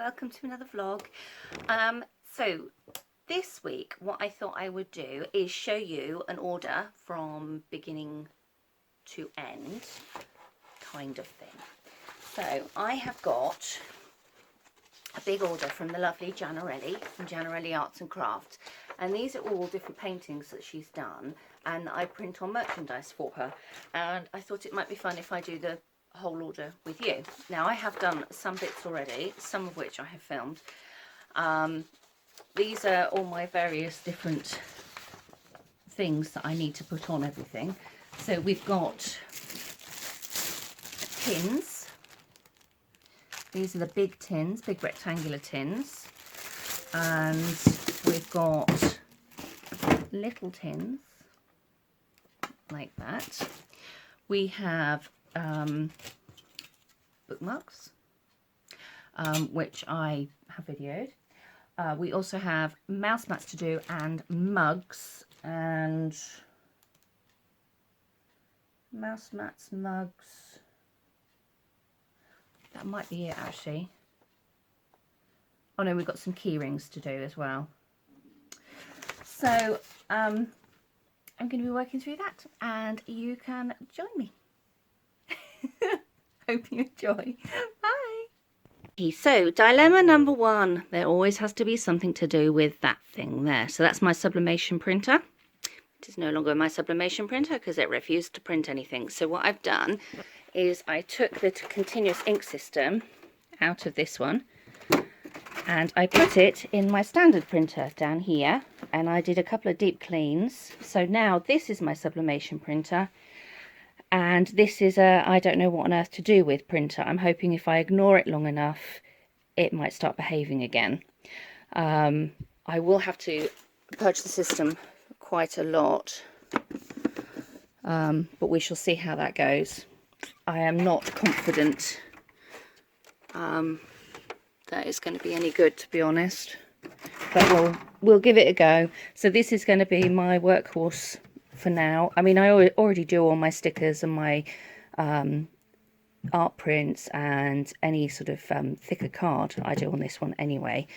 welcome to another vlog. So this week what I thought I would do is show you an order from beginning to end kind of thing. So I have got a big order from the lovely Jannerelly from Jannerelly Arts and Crafts, and these are all different paintings that she's done and I print on merchandise for her, and I thought it might be fun if I do the whole order with you. Now I have done some bits already, some of which I have filmed. These are all my various different things that I need to put on everything. So we've got tins. These are the big tins, big rectangular tins, and we've got little tins like that. We have bookmarks, which I have videoed. We also have mouse mats to do, and mugs, and mouse mats, mugs. That might be it actually. Oh no, we've got some key rings to do as well. So I'm going to be working through that, and you can join me. Hope you enjoy. Bye. So dilemma number one, there always has to be something to do with that thing there. So that's my sublimation printer. It is no longer my sublimation printer because it refused to print anything. So what I've done is I took the continuous ink system out of this one and I put it in my standard printer down here, and I did a couple of deep cleans. So now this is my sublimation printer, and this is a I don't know what on earth to do with printer. I'm hoping if I ignore it long enough it might start behaving again. I will have to purge the system quite a lot, but we shall see how that goes. I am not confident that it's going to be any good, to be honest, but we'll give it a go. So this is going to be my workhorse for now. I mean, I already do all my stickers and my art prints and any sort of thicker card I do on this one anyway,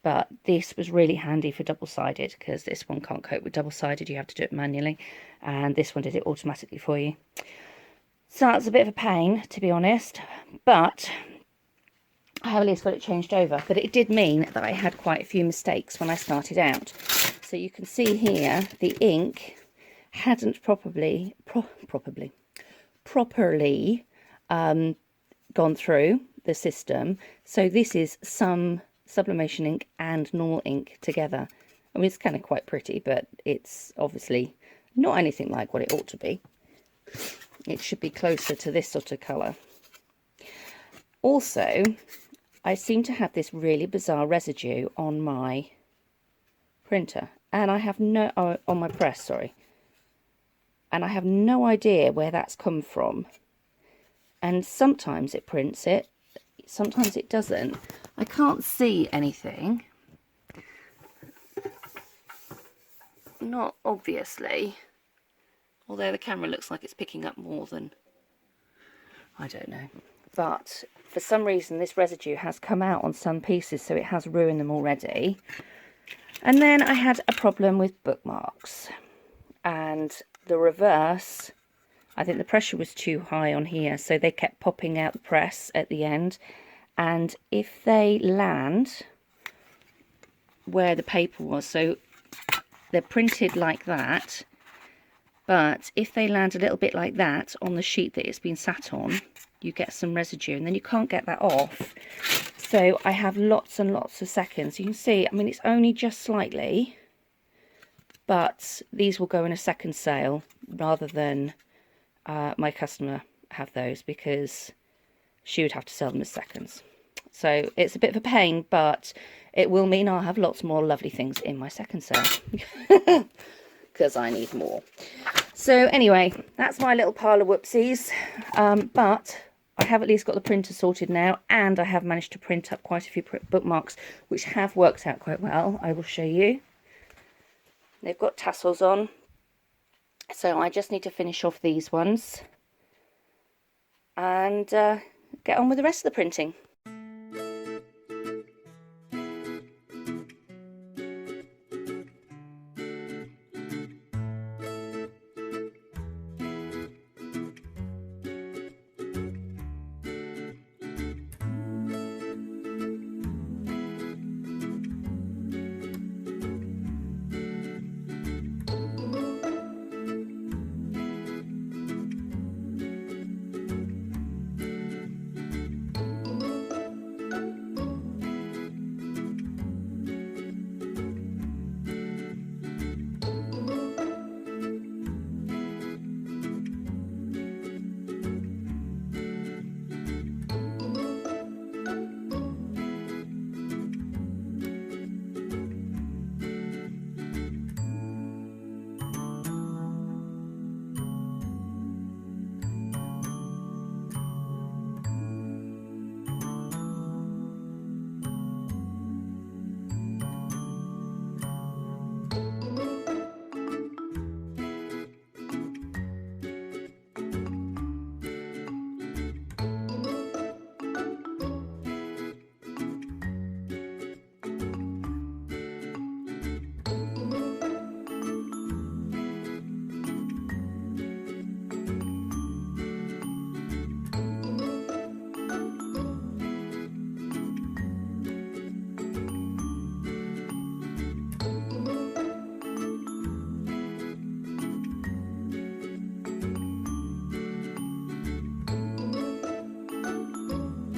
but this was really handy for double-sided because this one can't cope with double-sided. You have to do it manually, and this one did it automatically for you. So that's a bit of a pain, to be honest, but I have at least got it changed over. But it did mean that I had quite a few mistakes when I started out. So you can see here the ink hadn't properly gone through the system. So this is some sublimation ink and normal ink together. I mean, it's kind of quite pretty, but it's obviously not anything like what it ought to be. It should be closer to this sort of colour. Also, I seem to have this really bizarre residue on my printer, and I have no on my press, sorry, and I have no idea where that's come from. And sometimes it prints it, sometimes it doesn't. I can't see anything, not obviously, although the camera looks like it's picking up more than, I don't know. But for some reason this residue has come out on some pieces, so it has ruined them already. And then I had a problem with bookmarks, and the reverse, I think the pressure was too high on here, so they kept popping out the press at the end, and if they land where the paper was, so they're printed like that, but if they land a little bit like that on the sheet that it's been sat on, you get some residue, and then you can't get that off. So I have lots and lots of seconds. You can see, I mean, it's only just slightly, but these will go in a second sale rather than my customer have those, because she would have to sell them as seconds. So it's a bit of a pain, but it will mean I'll have lots more lovely things in my second sale because I need more. So anyway, that's my little pile of whoopsies, but I have at least got the printer sorted now, and I have managed to print up quite a few bookmarks, which have worked out quite well. I will show you. They've got tassels on, so I just need to finish off these ones and get on with the rest of the printing.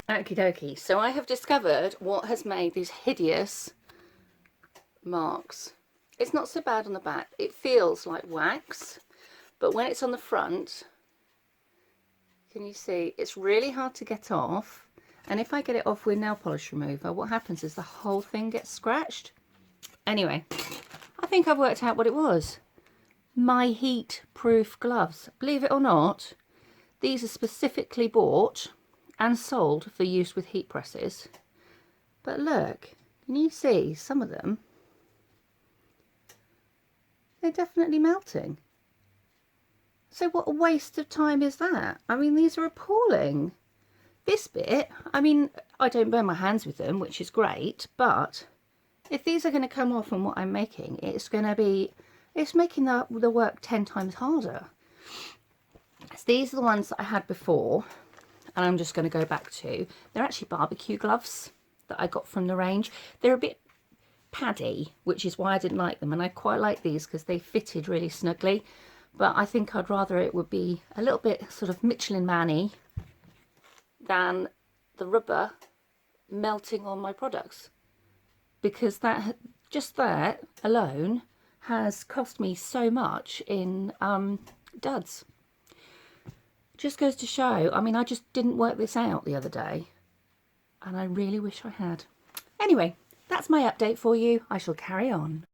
Okie dokie. So I have discovered what has made these hideous marks. It's not so bad on the back. It feels like wax, but when it's on the front, can you see, it's really hard to get off. And if I get it off with nail polish remover, what happens is the whole thing gets scratched. Anyway, I think I've worked out what it was. My heat-proof gloves. Believe it or not, these are specifically bought and sold for use with heat presses. But look, can you see some of them? They're definitely melting. So what a waste of time is that? I mean, these are appalling. This bit, I mean, I don't burn my hands with them, which is great, but if these are going to come off on what I'm making, it's making the work 10 times harder. So these are the ones that I had before, and I'm just going to go back to. They're actually barbecue gloves that I got from the range. They're a bit paddy, which is why I didn't like them, and I quite like these because they fitted really snugly, but I think I'd rather it would be a little bit sort of Michelin Man-y than the rubber melting on my products, because just that alone has cost me so much in duds. Just goes to show, I mean, I just didn't work this out the other day, and I really wish I had. Anyway, that's my update for you. I shall carry on.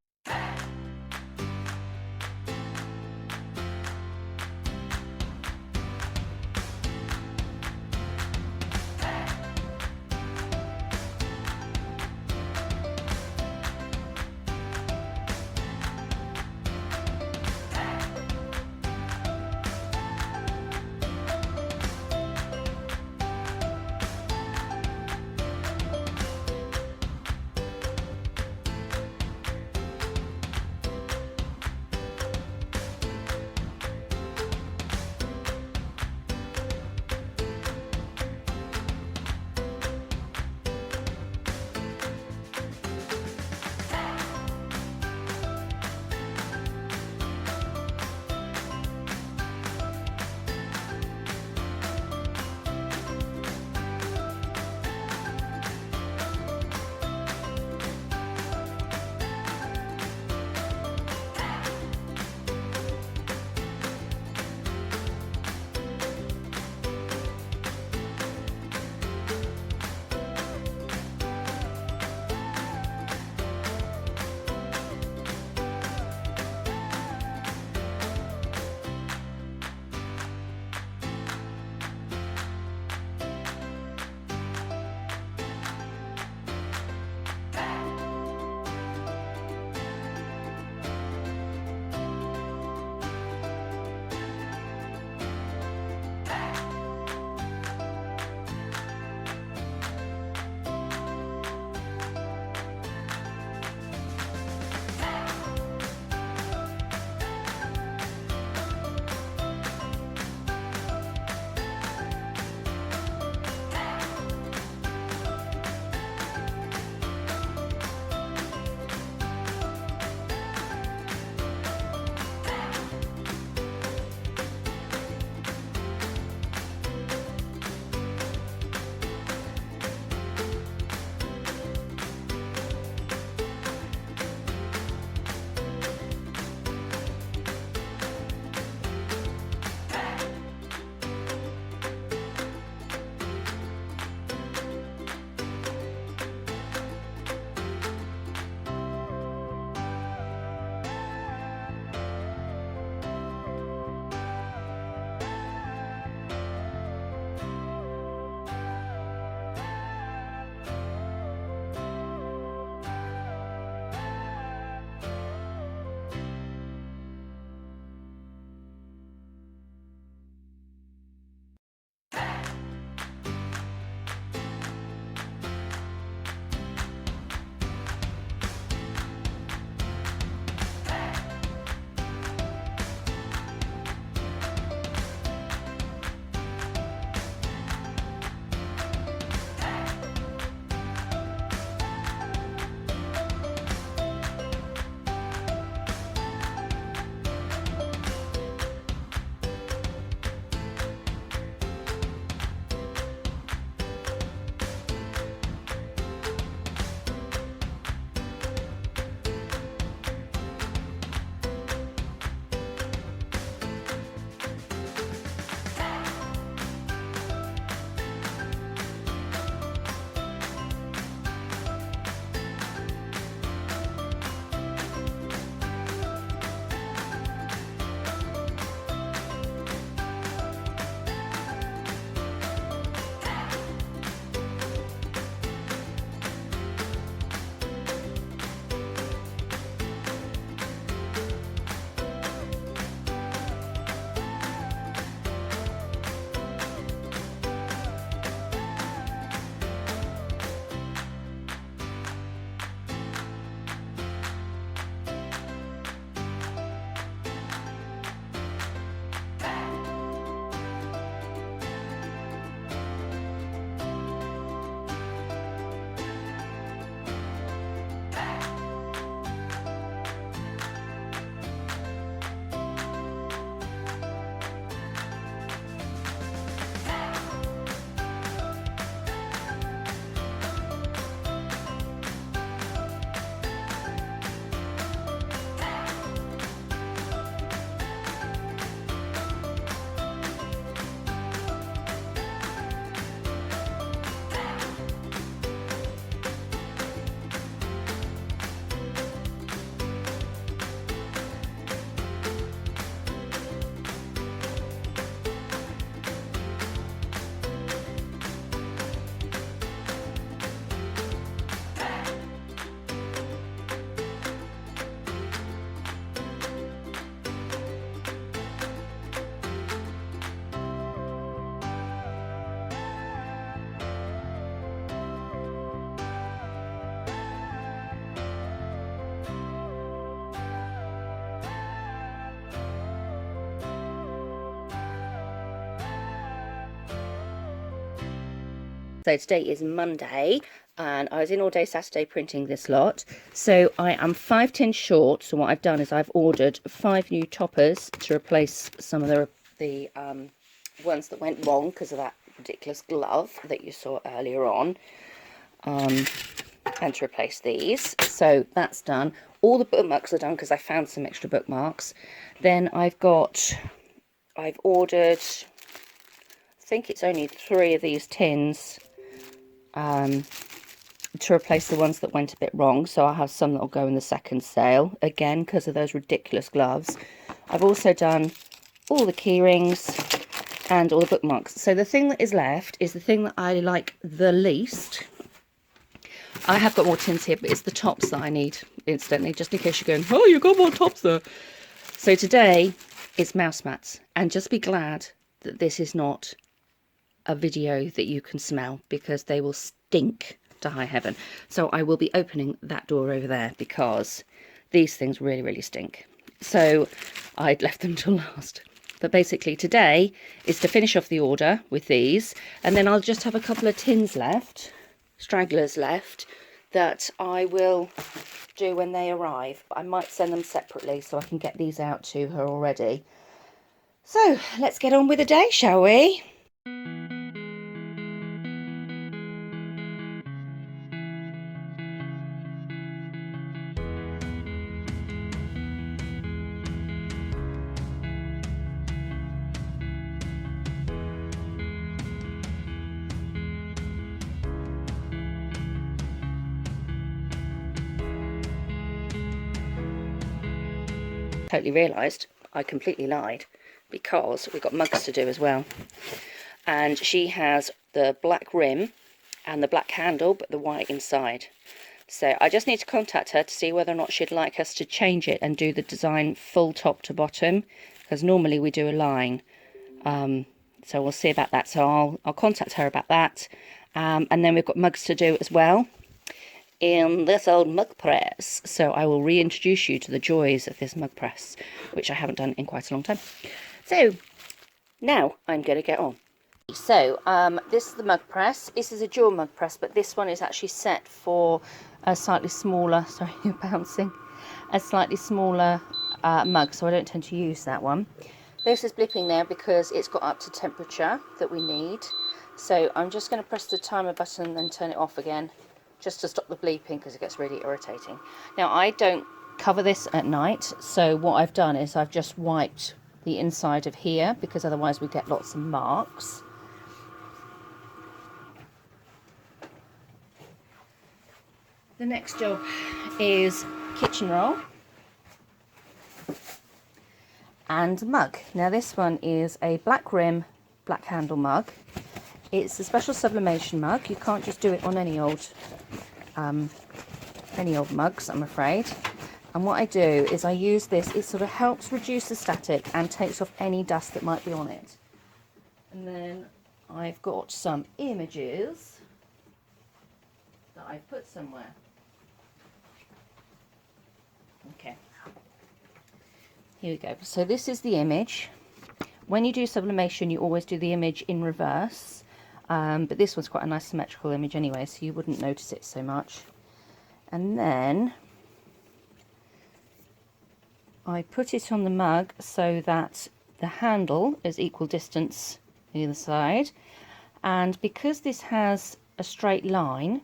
So today is Monday and I was in all day Saturday printing this lot. So I am 5 tins short. So what I've done is I've ordered 5 new toppers to replace some of the ones that went wrong because of that ridiculous glove that you saw earlier on. And to replace these. So that's done. All the bookmarks are done because I found some extra bookmarks. Then I've ordered, I think it's only 3 of these tins to replace the ones that went a bit wrong. So I'll have some that will go in the second sale again because of those ridiculous gloves. I've also done all the key rings and all the bookmarks. So the thing that is left is the thing that I like the least. I have got more tins here, but it's the tops that I need instantly, just in case you're going, oh, you got more tops there. So today is mouse mats, and just be glad that this is not a video that you can smell, because they will stink to high heaven. So I will be opening that door over there because these things really, really stink. So I'd left them till last. But basically today is to finish off the order with these, and then I'll just have a couple of tins left, stragglers left, that I will do when they arrive. But I might send them separately so I can get these out to her already. So let's get on with the day, shall we? Totally realised I completely lied, because we've got mugs to do as well. And she has the black rim and the black handle, but the white inside. So I just need to contact her to see whether or not she'd like us to change it and do the design full top to bottom, because normally we do a line. So we'll see about that. So I'll contact her about that. And then we've got mugs to do as well in this old mug press. So I will reintroduce you to the joys of this mug press, which I haven't done in quite a long time. So now I'm going to get on. So this is the mug press. This is a dual mug press, but this one is actually set for a slightly smaller, sorry, you're bouncing, a slightly smaller mug, so I don't tend to use that one. This is blipping now because it's got up to temperature that we need. So I'm just going to press the timer button and then turn it off again, just to stop the bleeping because it gets really irritating. Now I don't cover this at night, so what I've done is I've just wiped the inside of here, because otherwise we get lots of marks. The next job is kitchen roll and mug. Now this one is a black rim, black handle mug. It's a special sublimation mug. You can't just do it on any old mugs, I'm afraid. And what I do is I use this. It sort of helps reduce the static and takes off any dust that might be on it. And then I've got some images that I've put somewhere. Okay, here we go. So this is the image. When you do sublimation, you always do the image in reverse, but this one's quite a nice symmetrical image anyway, so you wouldn't notice it so much. And then I put it on the mug so that the handle is equal distance either side, and because this has a straight line,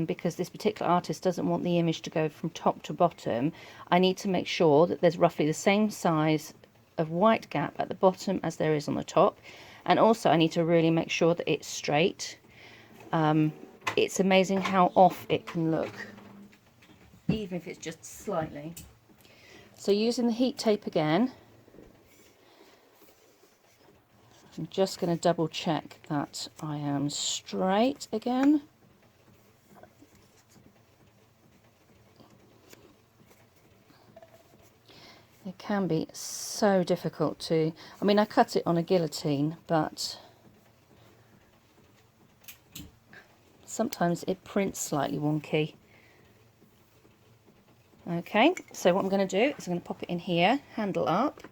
because this particular artist doesn't want the image to go from top to bottom, I need to make sure that there's roughly the same size of white gap at the bottom as there is on the top, and also I need to really make sure that it's straight. It's amazing how off it can look, even if it's just slightly. So using the heat tape again, I'm just going to double check that I am straight again. It can be so difficult to, I mean, I cut it on a guillotine, but sometimes it prints slightly wonky. Okay, so what I'm going to do is I'm going to pop it in here, handle up,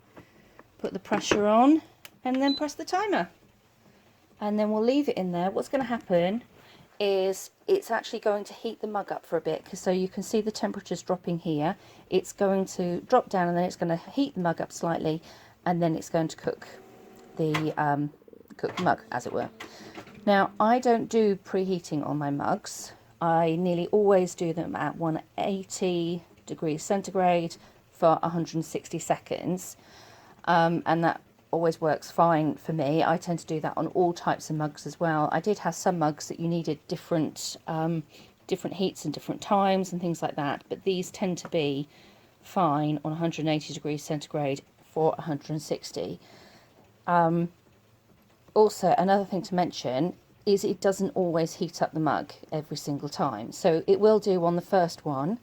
put the pressure on, and then press the timer. And then we'll leave it in there. What's going to happen is it's actually going to heat the mug up for a bit, because so you can see the temperature's dropping here. It's going to drop down and then it's going to heat the mug up slightly, and then it's going to cook the mug, as it were. Now, I don't do preheating on my mugs. I nearly always do them at 180 degrees centigrade for 160 seconds, and that always works fine for me. I tend to do that on all types of mugs as well. I did have some mugs that you needed different heats and different times and things like that, but these tend to be fine on 180 degrees centigrade for 160. Also, another thing to mention is it doesn't always heat up the mug every single time. So it will do on the first one,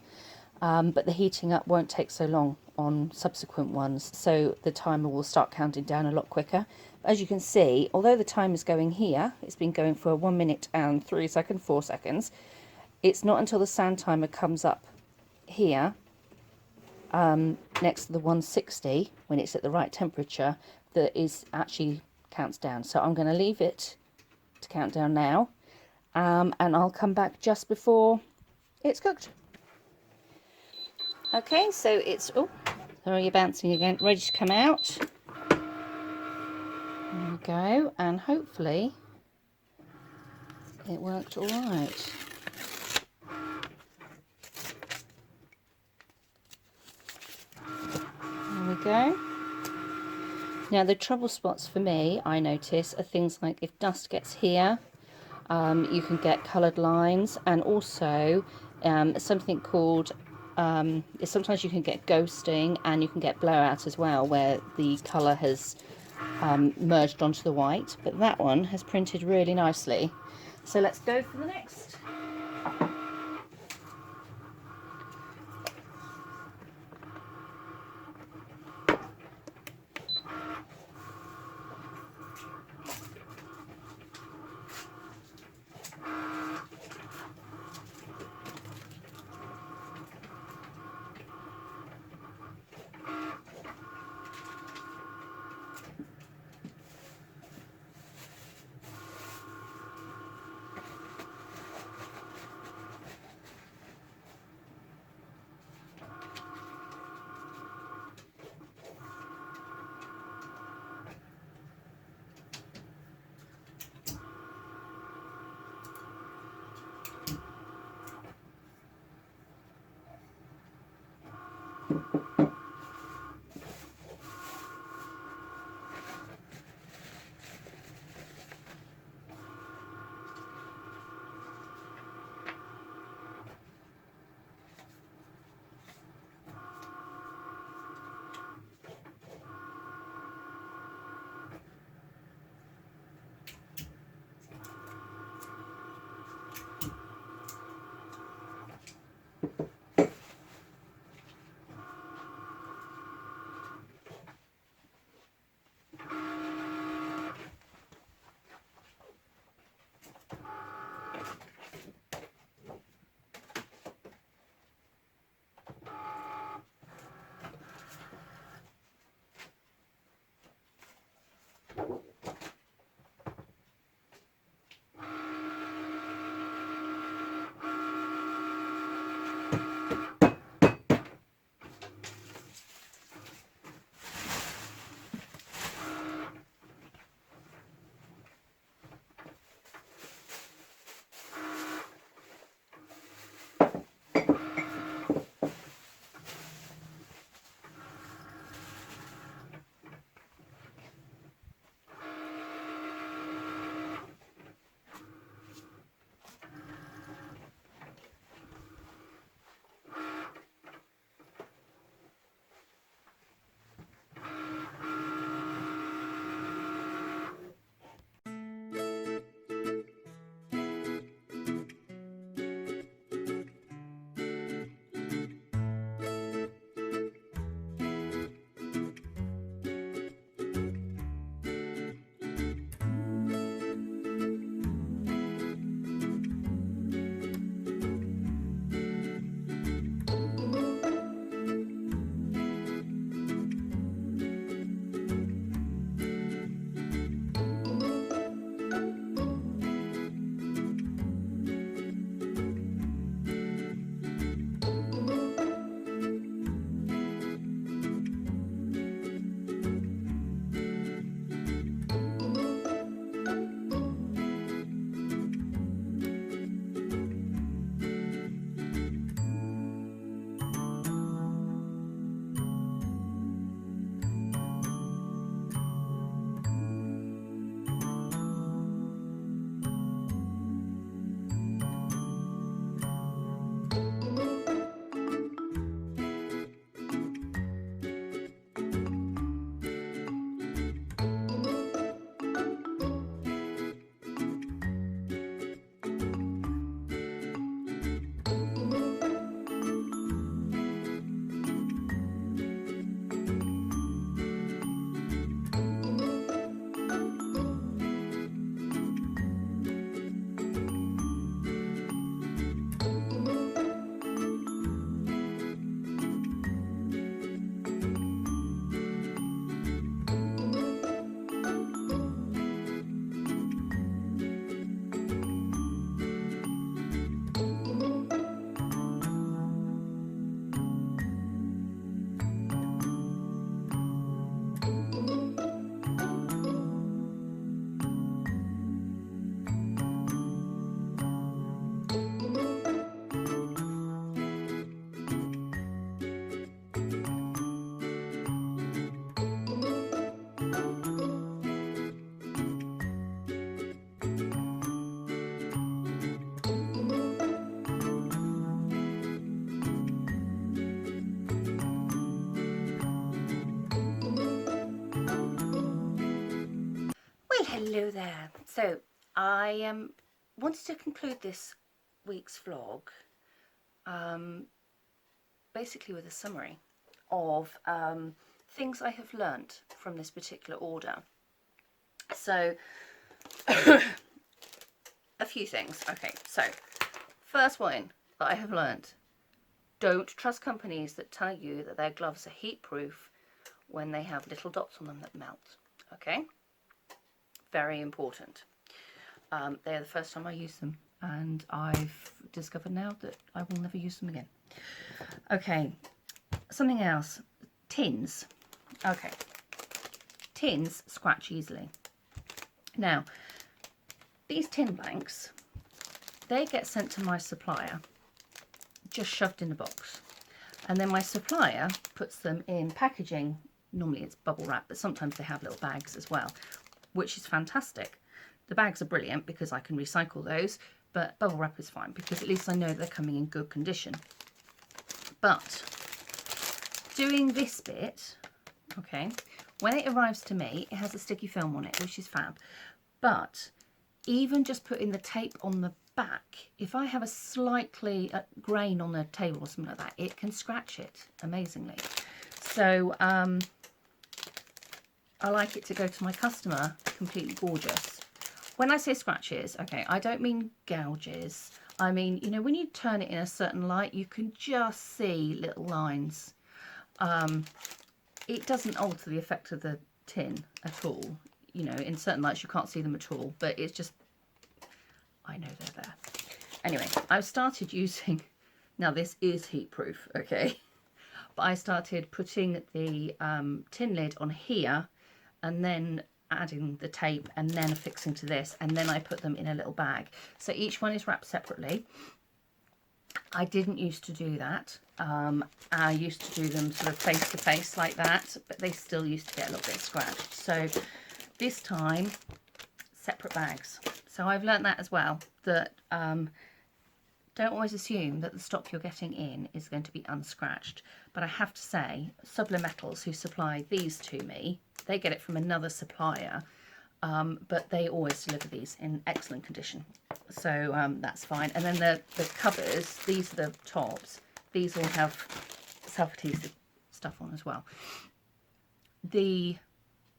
but the heating up won't take so long on subsequent ones. So the timer will start counting down a lot quicker. As you can see, although the time is going here, it's been going for 1 minute and 3 seconds, 4 seconds. It's not until the sand timer comes up here, next to the 160, when it's at the right temperature, that is actually counts down. So I'm going to leave it to count down now, and I'll come back just before it's cooked. Okay, so it's, oh, sorry, you're bouncing again, ready to come out. There we go, and hopefully it worked all right. There we go. Now, the trouble spots for me, I notice, are things like if dust gets here, you can get coloured lines, and also something called, sometimes you can get ghosting, and you can get blowout as well, where the colour has merged onto the white. But that one has printed really nicely. So let's go for the next. Hello there. So I wanted to conclude this week's vlog basically with a summary of things I have learnt from this particular order. So a few things. Okay, so first one that I have learnt: don't trust companies that tell you that their gloves are heat proof when they have little dots on them that melt. Okay, very important. They're the first time I used them, and I've discovered now that I will never use them again. Okay, something else. Tins. Okay, tins scratch easily. Now, these tin blanks, they get sent to my supplier, just shoved in a box, and then my supplier puts them in packaging. Normally it's bubble wrap, but sometimes they have little bags as well, which is fantastic. The bags are brilliant because I can recycle those, but bubble wrap is fine because at least I know they're coming in good condition. But doing this bit, okay, when it arrives to me, it has a sticky film on it, which is fab. But even just putting the tape on the back, if I have a slightly grain on the table or something like that, it can scratch it amazingly. So I like it to go to my customer completely gorgeous. When I say scratches, okay, I don't mean gouges. I mean, you know, when you turn it in a certain light, you can just see little lines. It doesn't alter the effect of the tin at all. You know, in certain lights you can't see them at all, but it's just, I know they're there. Anyway, I've started using, now this is heat proof, okay, but I started putting the tin lid on here and then adding the tape and then affixing to this, and then I put them in a little bag. So each one is wrapped separately. I didn't used to do that. I used to do them sort of face to face like that, but they still used to get a little bit scratched. So this time, separate bags. So I've learnt that as well, that don't always assume that the stock you're getting in is going to be unscratched. But I have to say, Sublime Metals, who supply these to me, they get it from another supplier, but they always deliver these in excellent condition. So that's fine. And then the covers, these are the tops. These all have self-adhesive stuff on as well. The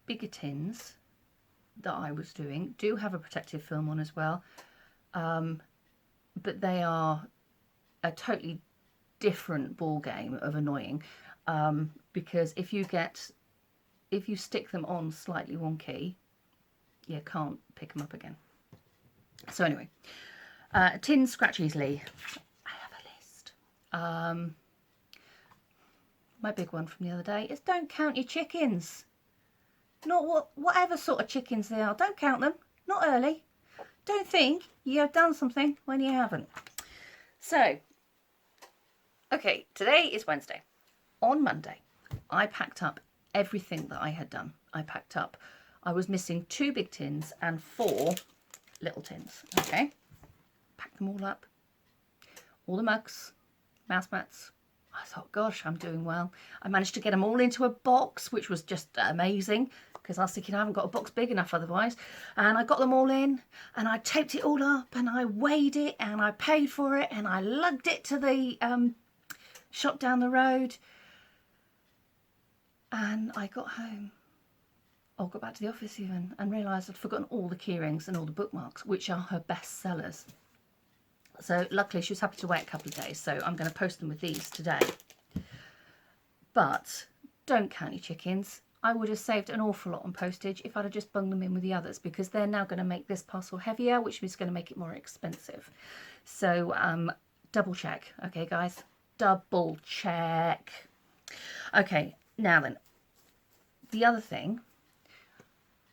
bigger tins that I was doing do have a protective film on as well, but they are a totally different ball game of annoying, because if you stick them on slightly wonky, you can't pick them up again. So anyway, tins scratch easily. I have a list. My big one from the other day is don't count your chickens. Not whatever sort of chickens they are. Don't count them. Not early. Don't think you have done something when you haven't. So, okay, today is Wednesday. On Monday, I packed up everything that I had done. I was missing 2 big tins and 4 little tins. Okay, packed them all up. All the mugs, mouse mats. I thought, gosh, I'm doing well. I managed to get them all into a box, which was just amazing, because I was thinking I haven't got a box big enough otherwise. And I got them all in, and I taped it all up, and I weighed it, and I paid for it, and I lugged it to the shop down the road. And I got home, or got back to the office even, and realised I'd forgotten all the key rings and all the bookmarks, which are her best sellers. So luckily she was happy to wait a couple of days, so I'm going to post them with these today. But don't count your chickens. I would have saved an awful lot on postage if I'd have just bunged them in with the others, because they're now going to make this parcel heavier, which is going to make it more expensive. So double check, okay guys? Double check. Okay, now then, the other thing,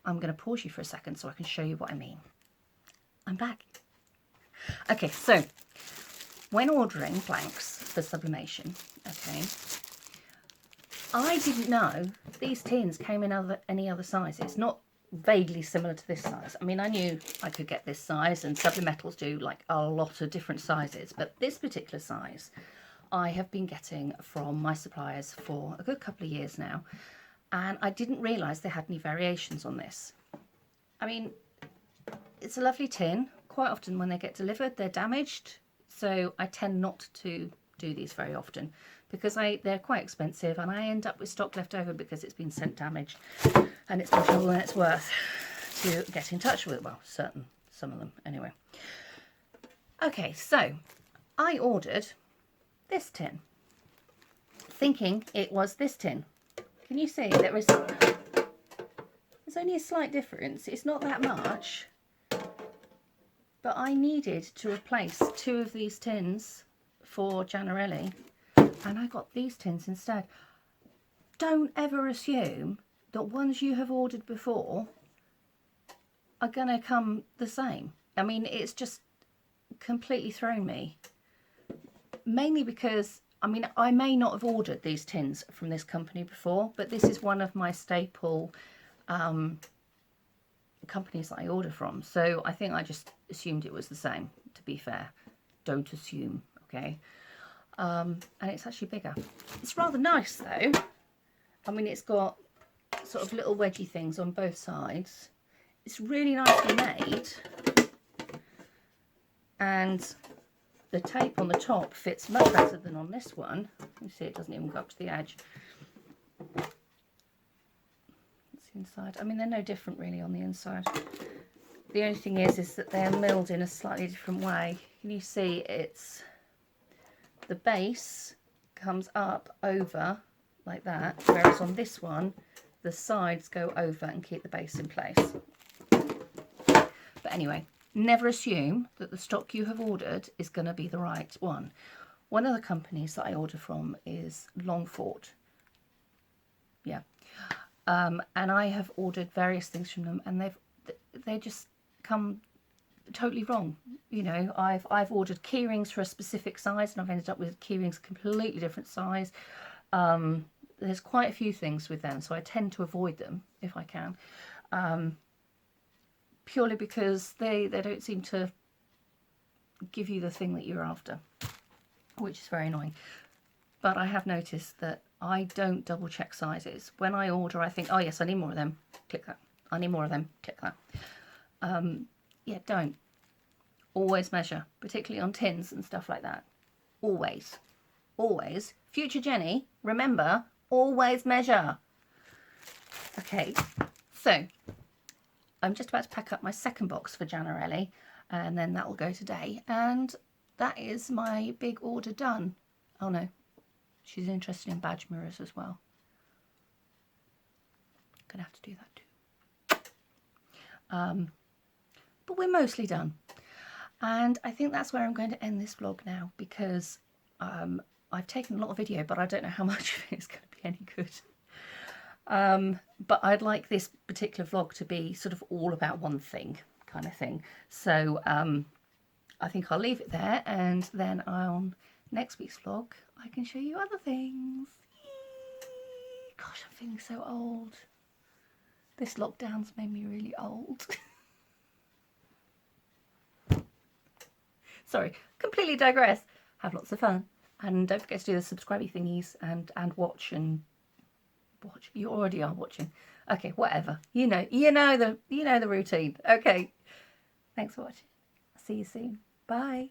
I'm going to pause you for a second so I can show you what I mean. I'm back. Okay, so when ordering blanks for sublimation, okay, I didn't know these tins came in any other sizes, not vaguely similar to this size. I mean, I knew I could get this size, and Sublime Metals do like a lot of different sizes, but this particular size I have been getting from my suppliers for a good couple of years now, and I didn't realise they had any variations on this. I mean, it's a lovely tin. Quite often when they get delivered, they're damaged. So I tend not to do these very often because they're quite expensive, and I end up with stock left over because it's been sent damaged, and it's more trouble than it's worth to get in touch with. Well, some of them anyway. Okay, so I ordered this tin, thinking it was this tin. Can you see there's only a slight difference? It's not that much, but I needed to replace 2 of these tins for Jannerelly, and I got these tins instead. Don't ever assume that ones you have ordered before are going to come the same. I mean, it's just completely thrown me. Mainly because, I mean, I may not have ordered these tins from this company before, but this is one of my staple companies that I order from. So I think I just assumed it was the same, to be fair. Don't assume, okay? And it's actually bigger. It's rather nice though. I mean, it's got sort of little wedgy things on both sides. It's really nicely made. And the tape on the top fits much better than on this one. You see it doesn't even go up to the edge. It's inside. I mean, they're no different really on the inside. The only thing is that they're milled in a slightly different way. Can you see it's the base comes up over like that, whereas on this one the sides go over and keep the base in place. But anyway, never assume that the stock you have ordered is going to be the right one. One of the companies that I order from is Longford. Yeah. And I have ordered various things from them, and they just come totally wrong. You know, I've ordered key rings for a specific size, and I've ended up with key rings completely different size. There's quite a few things with them, so I tend to avoid them if I can. Purely because they don't seem to give you the thing that you're after, which is very annoying. But I have noticed that I don't double check sizes. When I order, I think, oh yes, I need more of them, click that. I need more of them, click that. Yeah, don't. Always measure, particularly on tins and stuff like that. Always. Always. Future Jenny, remember, always measure. Okay, so I'm just about to pack up my second box for Jannerelly, and then that will go today. And that is my big order done. Oh no, she's interested in badge mirrors as well. Gonna have to do that too. But we're mostly done. And I think that's where I'm going to end this vlog now, because I've taken a lot of video, but I don't know how much of it is going to be any good. But I'd like this particular vlog to be sort of all about one thing kind of thing. So I think I'll leave it there, and then on next week's vlog I can show you other things. Gosh, I'm feeling so old. This lockdown's made me really old. Sorry, completely digress. Have lots of fun, and don't forget to do the subscribey thingies and watch and watch. You already are watching. Okay, whatever. You know the routine. Okay, thanks for watching. See you soon. Bye.